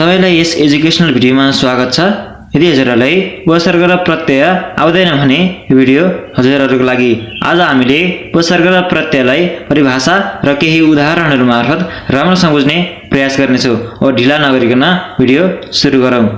तपाईलाई यस एजुकेशनल भिडियोमा स्वागत छ। यदि हजुरहरुलाई उपसर्ग र प्रत्यय आउँदैन भने यो भिडियो हजुरहरुको लागि। आज हामीले उपसर्ग र प्रत्ययलाई परिभाषा र केही उदाहरणहरु मार्फत राम्रोसँग बुझ्ने प्रयास गर्नेछौं। अब ढिला नगरिकन भिडियो सुरु गरौं।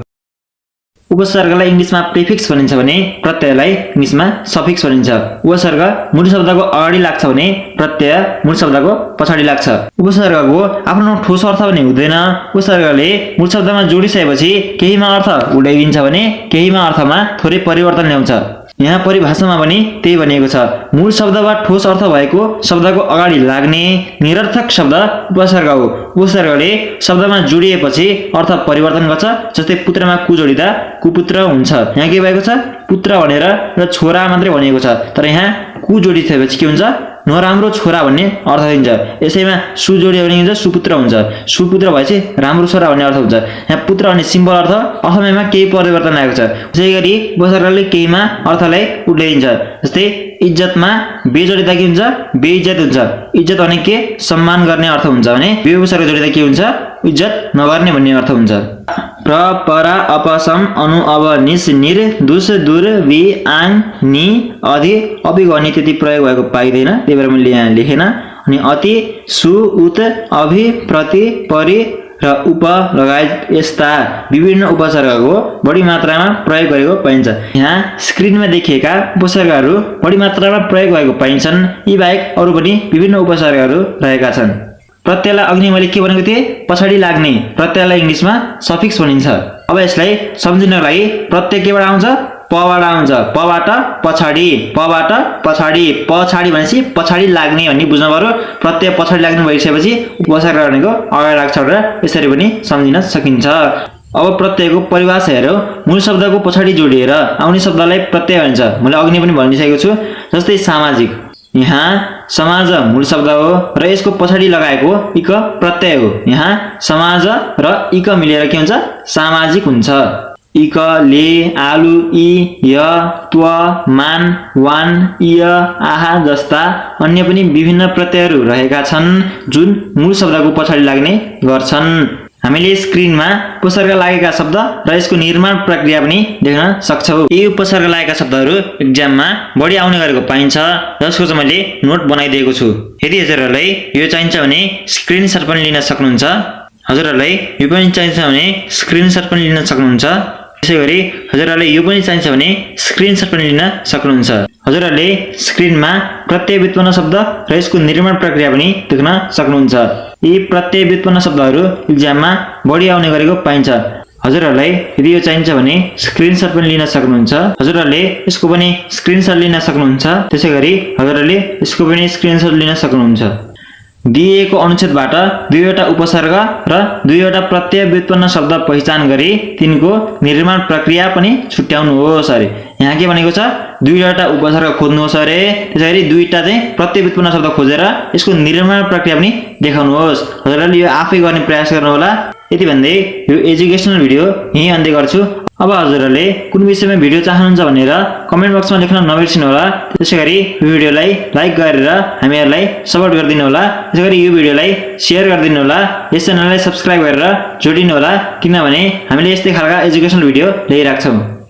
उपसर्गलाई इंग्लिशमा प्रिफिक्स भनिन्छ भने प्रत्ययलाई इंग्लिशमा सफिक्स भनिन्छ। उपसर्ग मूल शब्दको अगाडि लाग्छ भने प्रत्यय मूल शब्दको पछाडि लाग्छ। उपसर्गको आफ्नो ठोस अर्थ पनि हुँदैन। उपसर्गले मूल शब्दमा जोडिसकेपछि केहीमा अर्थ उडाइदिन्छ भने केहीमा अर्थमा थोरै परिवर्तन ल्याउँछ। यहाँ परिभाषामा पनि त्यही भनिएको छ। मूल शब्द वा ठोस अर्थ भएको शब्दको अगाडि लाग्ने निरर्थक शब्द उपसर्ग हो। उपसर्गले शब्दमा जोडिएपछि अर्थ परिवर्तन गर्छ। जस्तै पुत्रमा कु जोडिदा कुपुत्र हुन्छ। यहाँ के भएको छ? पुत्र भनेर र छोरा मात्रै भनिएको छ। तर यहाँ कु जोडिएपछि के हुन्छ? नराम्रो छोरा भन्ने अर्थ दिन्छ। यसैमा सु जोडियो भने हुन्छ सुपुत्र हुन्छ। सुपुत्र भएपछि राम्रो छोरा भन्ने अर्थ हुन्छ। यहाँ पुत्र भन्ने सिम्बल अर्थ अर्थमा केही परिवर्तन आएको छ। त्यसैगरी उपसर्गले केहीमा अर्थलाई उडाइदिन्छ। जस्तै इज्जतमा बे जोडिदा के हुन्छ? बेइज्जत हुन्छ। इज्जत भने के? सम्मान गर्ने अर्थ हुन्छ भने बे उपसर्ग जोडिदा के हुन्छ? इज्जत नगर्ने भन्ने अर्थ हुन्छ। प्र परा अपसम अनु अब निस निर दुस दुर वि आङ नि अधि अपि गर्ने त्यति प्रयोग भएको पाइदैन। त्यही भएर मैले यहाँ लेखेन। अनि अति सु उत अभि प्रति परि र उप लगायत यस्ता विभिन्न उपसर्गको बढी मात्रामा प्रयोग गरेको पाइन्छ। यहाँ स्क्रिनमा देखिएका उपसर्गहरू बढी मात्रामा प्रयोग भएको पाइन्छन्। यी बाहेक अरु पनि विभिन्न उपसर्गहरू रहेका छन्। प्रत्ययलाई अघि मैले के भनेको थिएँ? पछाडि लाग्ने। प्रत्ययलाई इंग्लिशमा सफिक्स भनिन्छ। अब यसलाई सम्झिनको लागि प्रत्यय केबाट आउँछ? पबाट आउँछ। पबाट पछाडि, पबाट पछाडि, पछाडि भनेपछि पछाडि लाग्ने भन्ने बुझ्नु पर्यो। प्रत्यय पछाडि लाग्ने भइसकेपछि उपसर्ग भनेको अगाडि लाग्छ भनेर यसरी पनि सम्झिन सकिन्छ। अब प्रत्ययको परिभाषा हेरौँ। मूल शब्दको पछाडि जोडिएर आउने शब्दलाई प्रत्यय भनिन्छ। मैले अघि पनि भनिसकेको छु। जस्तै सामाजिक, यहाँ समाज मूल शब्द हो र यसको पछाडि लगाएको इक प्रत्यय हो। यहाँ समाज र इक मिलेर के हुन्छ? सामाजिक हुन्छ। इक, ले, आलु, इ, य, त्व, मान, वान, इय, आहा जस्ता अन्य पनि विभिन्न प्रत्ययहरू रहेका छन् जुन मूल शब्दको पछाडि लाग्ने गर्छन्। हामीले स्क्रिनमा उपसर्ग लागेका शब्द र यसको निर्माण प्रक्रिया पनि देख्न सक्छौं। यी उपसर्ग लागेका शब्दहरू एक्जाममा बढी आउने गरेको पाइन्छ, जसको चाहिँ मैले नोट बनाइदिएको छु। यदि हजुरहरुलाई यो चाहिन्छ भने स्क्रिनशट पनि लिन सक्नुहुन्छ। हजुरहरुलाई यो पनि चाहिन्छ भने स्क्रिनशट पनि लिन सक्नुहुन्छ। त्यसैगरी हजुरहरुलाई यो पनि चाहिन्छ भने स्क्रिनशट पनि लिन सक्नुहुन्छ। हजुरहरुले स्क्रिनमा प्रत्यय व्युत्पन्न शब्द र यसको निर्माण प्रक्रिया पनि देख्न सक्नुहुन्छ। यी प्रत्यय व्युत्पन्न शब्दहरू एक्जाममा बढी आउने गरेको पाइन्छ। हजुरहरुलाई यदि यो चाहिन्छ भने स्क्रिनशट पनि लिन सक्नुहुन्छ। हजुरहरुले यसको पनि स्क्रिनशट लिन सक्नुहुन्छ। त्यसैगरी हजुरहरुले यसको पनि स्क्रिनशट लिन सक्नुहुन्छ। दिएको अनुच्छेदबाट दुईवटा उपसर्ग र दुईवटा प्रत्यय व्युत्पन्न शब्द पहिचान गरी तिनको निर्माण प्रक्रिया पनि छुट्याउनुहोस् अरे। यहाँ के भनेको छ? दुईवटा उपसर्ग खोज्नुहोस् अरे। त्यसैगरी दुईटा चाहिँ प्रत्यय व्युत्पन्न शब्द खोजेर यसको निर्माण प्रक्रिया पनि देखाउनुहोस्। हजुरहरुले यो आफै गर्ने प्रयास गर्नु होला। यति भन्दै यो एजुकेशनल भिडियो यही अन्त्य गर्छु। अब हजुरहरुले कुन विषयमा भिडियो चाहनुहुन्छ भनेर कमेन्ट बक्समा लेख्न नबिर्सिनु होला। त्यसैगरी यो भिडियोलाई लाइक गरेर हामीहरुलाई सपोर्ट गरिदिनु होला। त्यसैगरी यो भिडियोलाई शेयर गरिदिनु होला। यस च्यानललाई सब्स्क्राइब गरेर जोडिनु होला, किनभने हामीले यस्तै खालका एजुकेशनल भिडियो ल्याइराख्छौं।